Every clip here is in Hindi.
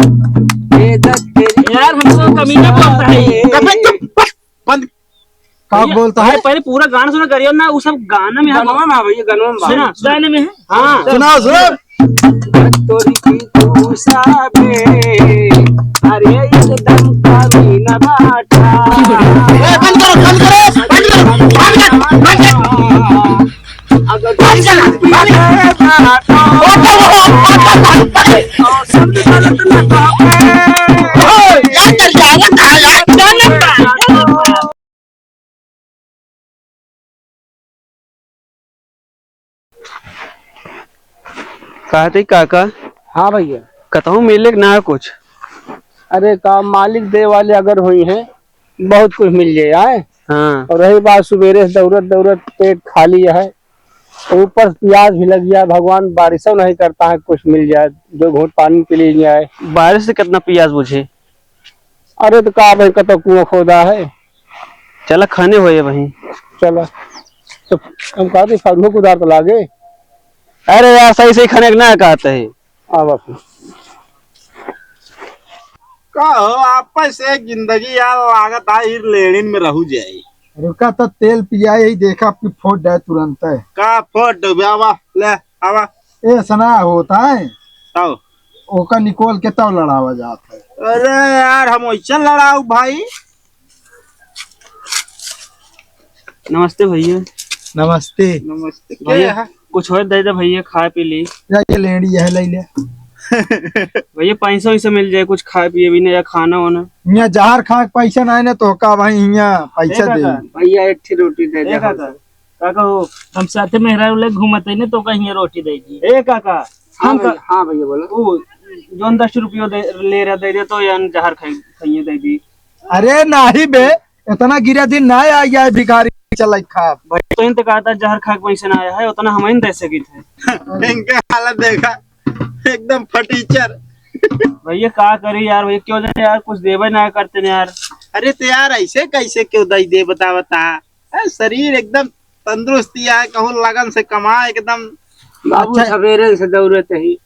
यार हमको कमीना बोलता है। बंद का बोलता है? पहले पूरा गाना सुना करियो ना, वो सब गाना में भैया गाने में है। हाँ सुनाओ तोरी की तूसा पे अरे एकदम कमीना बाटा। बंद करो अगर कहते काका। हाँ भैया कहता मिले ना कुछ। अरे काम मालिक दे वाले अगर हुई है बहुत कुछ मिल जाए। हाँ और रही बात सवेरे से दौड़त दौड़त पेट खाली है, ऊपर प्याज भी लग गया। भगवान बारिशों नहीं करता है कुछ मिल जाए, जो घूट पानी के लिए जाए। बारिश से कितना प्याज बुझे। अरे तो कहा भाई का तो कुआं खोदा है। चला खाने हो वही। चलो तो हम कहते फगू को उधार तो लागे। अरे यार सही सही खाने का ना कहते है। कहो आप से जिंदगी यार लागत आई लेनिन में रहू जाए। रुका तो तेल पिया ही देखा आपकी फोट जाए तुरंत है। का फोट आवा ले आवा ए सना होता है तब ओका निकोल के तब लड़ावा जाता है। अरे यार हम वैसा लड़ाऊ भाई। नमस्ते भैया। नमस्ते नमस्ते भैया कुछ और दे दे भैया, खा पी ली। ये लेडी है ले ले भैया पैसा वैसा मिल जाए कुछ खाए पिए भी नहीं या खाना वाना। यहाँ जहर खा के पैसा नहीं ना तो का भाई यहाँ पैसा दे। भैया एक रोटी दे दे काका हम साथे मेहरा लोग घूमते ने तो कहीं रोटी देगी। ए काका हाँ भैया बोलो। वो जोन 10 रुपया ले रहा दे दे तो यार जहर खाइए दे दी। अरे नहीं बे इतना गिरा दिन ना आ गया भिखारी चल खा। भाई तो इनते कहा था जहर खा के पैसा ना आया है, उतना हम दे सके थे। इनके हालत देखा एकदम फटीचर। भैया का करे यार, भैया क्यों जाए यार, कुछ देवे ना करते ना यार। अरे तो यार ऐसे कैसे क्यों दई दे बता शरीर एकदम तंदुरुस्ती है, कहूँ लगन से कमा एकदम। बाबू सवेरे से दौड़ते ही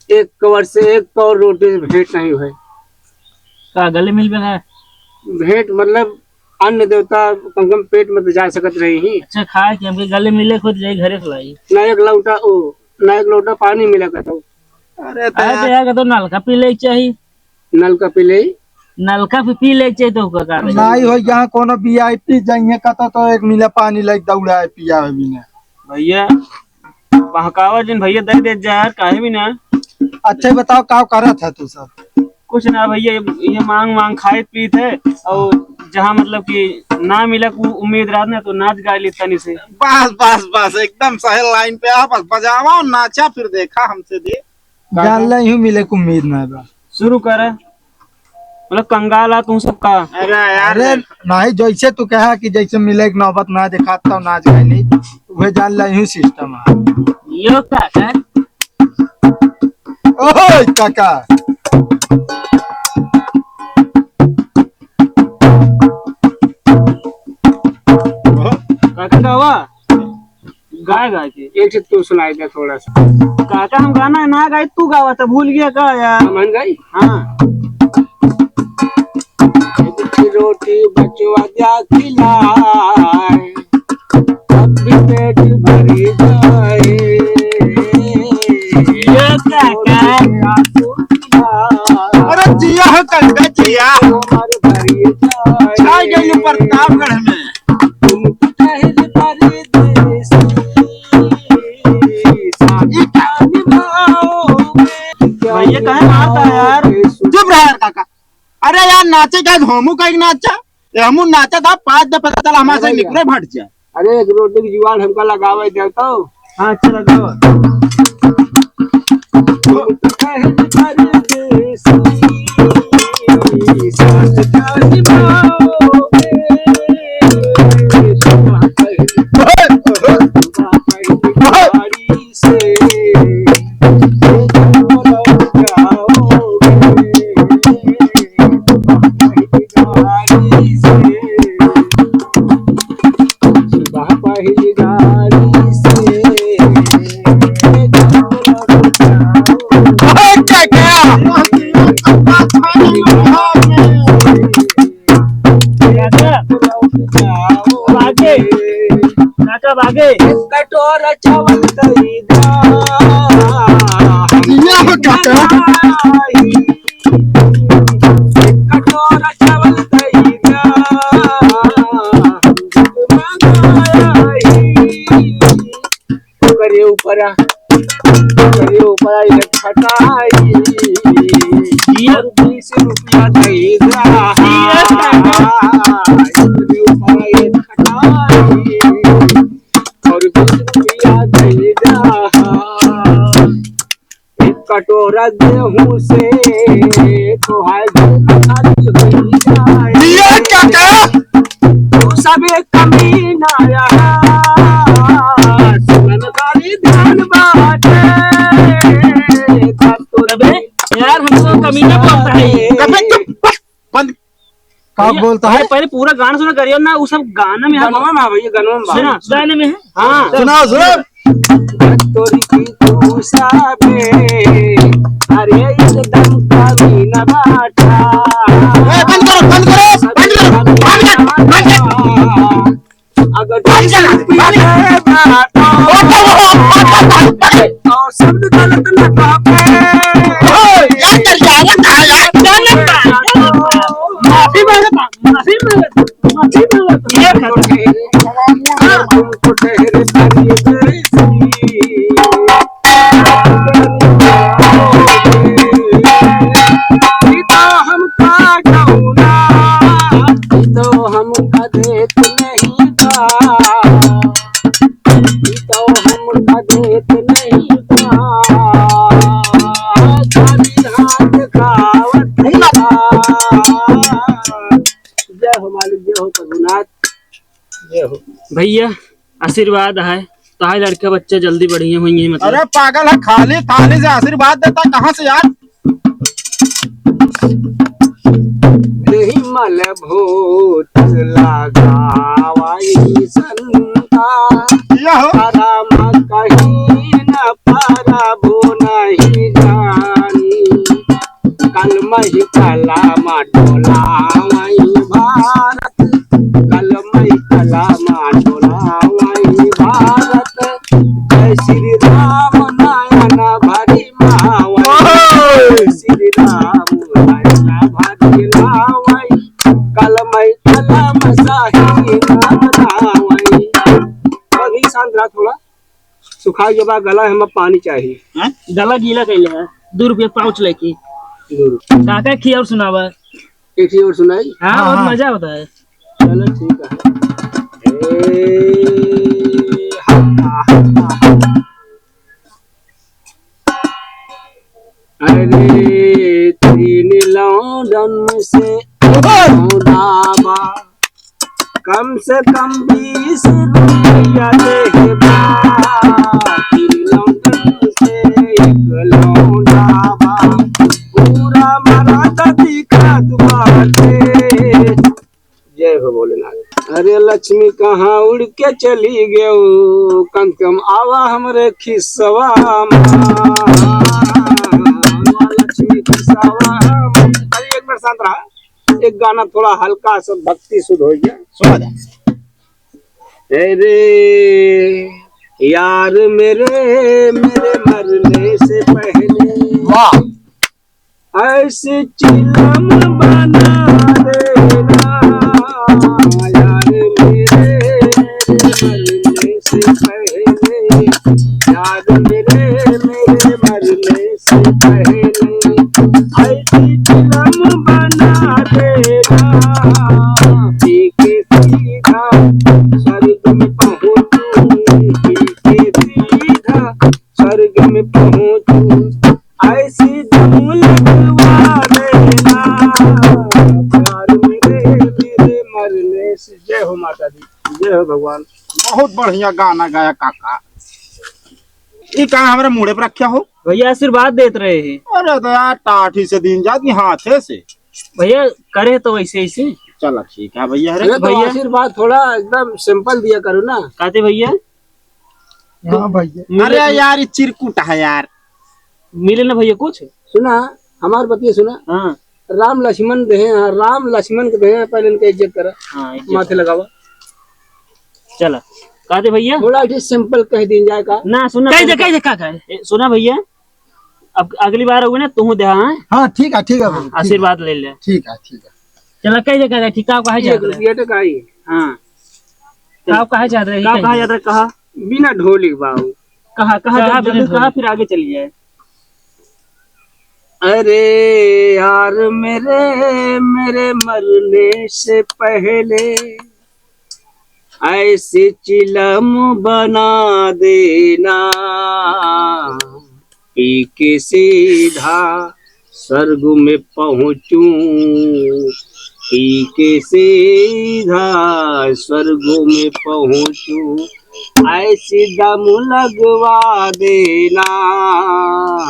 एक कवर से एक कौर रोटी भेंट नहीं हुई। का गले मिल गया भेंट मतलब अन्न देवता कम कम पेट में तो जा सकत रही ही। अच्छा खाए कि हमके गले मिले खुद जाई घरे खिलाई ना एक लोटा पानी मिला करता। अरे तो यार तो नलका पी ले चाहिए। नलका पी ले चाहिए तो का नहीं हो यहाँ कोनो वीआईपी जाइए कहता तो एक मिला पानी लाइक दौड़ा है पिया है भी ना। भैया बहकावा जिन भैया दे दे यार काहे भी ना। अच्छा बताओ का कर था तू सब। कुछ ना भैया ये मांग खाए पी थे और जहाँ मतलब कि ना मिला उम्मीद रहा ना तो नाच गा ली तनी से। बस एकदम सही लाइन पे आप बजावा और नाचा फिर देखा हमसे दे जान ले यूं मिले को उम्मीद ना है। शुरू कर मतलब कंगाल आ तू सबका। अरे यार नहीं जैसे तू कहा कि जैसे मिले एक नौबत ना दिखाता नाच गा ली वह जान ले यूं सिस्टम है। यो काका ओह काका काका हुआ गाय गाय के एक से तू सुनाई दे थोड़ा सा। काका हम गाना ना गाए तू गावा था भूल गया का यार। मन गई हाँ रोटी बचवा दिया खिलाए अभी पेट भरी जाए। यो काका अरे जिया हो कंगा जिया हमारे भरी जाए छा गई प्रतापगढ़ में। भैया कहे मारता है यार। चुप रहा यार काका। अरे यार नाचे क्या हमू कहीं नाचा हमू नाचा था 5 दफा पता चला हमारे से निकले भट जाए। अरे एक रोटी की जुगाड़ हमका लगावे देता हूँ। हाँ अच्छा लगा। अब आगे कटोरा चावल दही ये हो काका कटोरा चावल दही करे ऊपर खटाई 20 रुपया दही और 20 रुपया दही एक कटोरा गेहूं से तो है खाली हो जाए ये काका तू सबे कमी ना सुनन खाली ध्यान बाटे अबे यार हमको कमीना बोलता है कभी चुप बंद का बोलता है पहले पूरा गाना सुना करियो ना वो सब गाना में गनवा में भैया गनवा में सुना गाने में है हाँ सुनाओ सुनाओ तोरी की तू सबे अरे एकदम कमी ना बाटा बंद करो अगर और शब्द गलत न माफी मांगता ये तुमको ठहरे हम का जाऊना तो हम का देत नहीं था तो हम का देत नहीं था खाली हाथ खावत जय हो मालिक जय हो प्रभुनाथ जय हो भैया आशीर्वाद है ताए लड़के बच्चे जल्दी बढ़िया होंगे मतलब अरे पागल है खाली थाली से आशीर्वाद देता कहाँ से यार मल भूत लगावाई संता यह परम कहीं न परबो नहीं जानी कल मही कला डोलावाई भारत कल मही कला डोलावाई भारत जय श्री राम नयन भरी मावई श्री राम नयन भरी मावई कल मई कलम साही नावई अभी शांत रहा थोड़ा सुखा के बाद गला हमें पानी चाहिए गला गीला कैले है 2 रुपया पाउच लेके काका की और सुनावा एक चीज और सुनाई हाँ बहुत मजा होता है चलो ठीक है अरे 3 लौंडन से दावा कम से कम 20 रुपया दे बा 3 लौंडन से एक लौंडावा पूरा मराठा दिखा बाटे जय हो भोलेनाथ अरे लक्ष्मी कहाँ उड़ के चली गयो कम कम आवा हमरे खिसवा लक्ष्मी खिसवा अरे एक मिनट शांत रहा एक गाना थोड़ा हल्का सा भक्ति शुद्ध हो गया सुना दे अरे यार मेरे मरने से पहले वाह ऐसे चिलम बना देना यार मेरे मरने से पहले यार मेरे मरने से पहले ऐसे चिलम बना देना पी के सीधा स्वर्ग में पहुंचूं पी के सीधा स्वर्ग में पहुंचूं ऐसी धूम लगवा देना प्यार मेरे मरने से जय हो माता दी जय हो भगवान बहुत बढ़िया गाना गाया काका ये कहा हमारे मुड़े पर रखा हो भैया आशीर्वाद देते रहे हैं अरे तो यार टाठी से दिन जाती हाथे से भैया करे तो वैसे ऐसे चलो ठीक है भैया अरे तो आशीर्वाद थोड़ा एकदम सिंपल दिया करो ना कहते भैया हाँ भैया अरे यार ये चिरकुट है यार मिले ना भैया कुछ सुना हमारे बतिया सुना हाँ राम लक्ष्मण दे राम लक्ष्मण के दे पहले इनका इज्जत करा हाँ माथे लगावा चला कहते भैया थोड़ा ही सिंपल कह दी जाए का। ना सुना कह दे का सुना भैया, अब अगली बार होगी ना तू दे, हाँ हाँ ठीक है भैया, ठीक है, आशीर्वाद ले ले। ठीक है ठीक है। चला कह दे का ठीक, कहा एक रुपया तो का ही हाँ कहा चाहते रहे, कहा याद कहा बिना ढोली बाबू। कहा फिर आगे चली जाए। अरे यार मेरे मरने से पहले ऐसी चिलम बना देना, पी के सीधा स्वर्ग में पहुंचूं, पी के सीधा स्वर्ग में पहुंचूं, ऐसी दम लगवा देना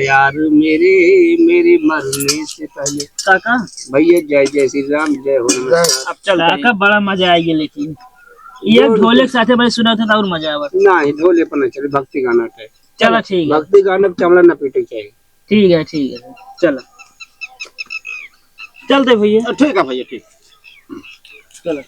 यार मेरे मरने से पहले। काका भैया जय जय श्री राम, जय हो नमस्कार। अब चल काका बड़ा मजा आएगी, लेकिन ये ढोले के साथे मैंने सुना था और मजा आवा। नहीं ढोले पर नहीं चले, भक्ति गाना है। चलो ठीक है, भक्ति गाना चमड़ा न पीटे चाहिए। ठीक है चलो चलते भैया। ठीक है भैया, ठीक। चलो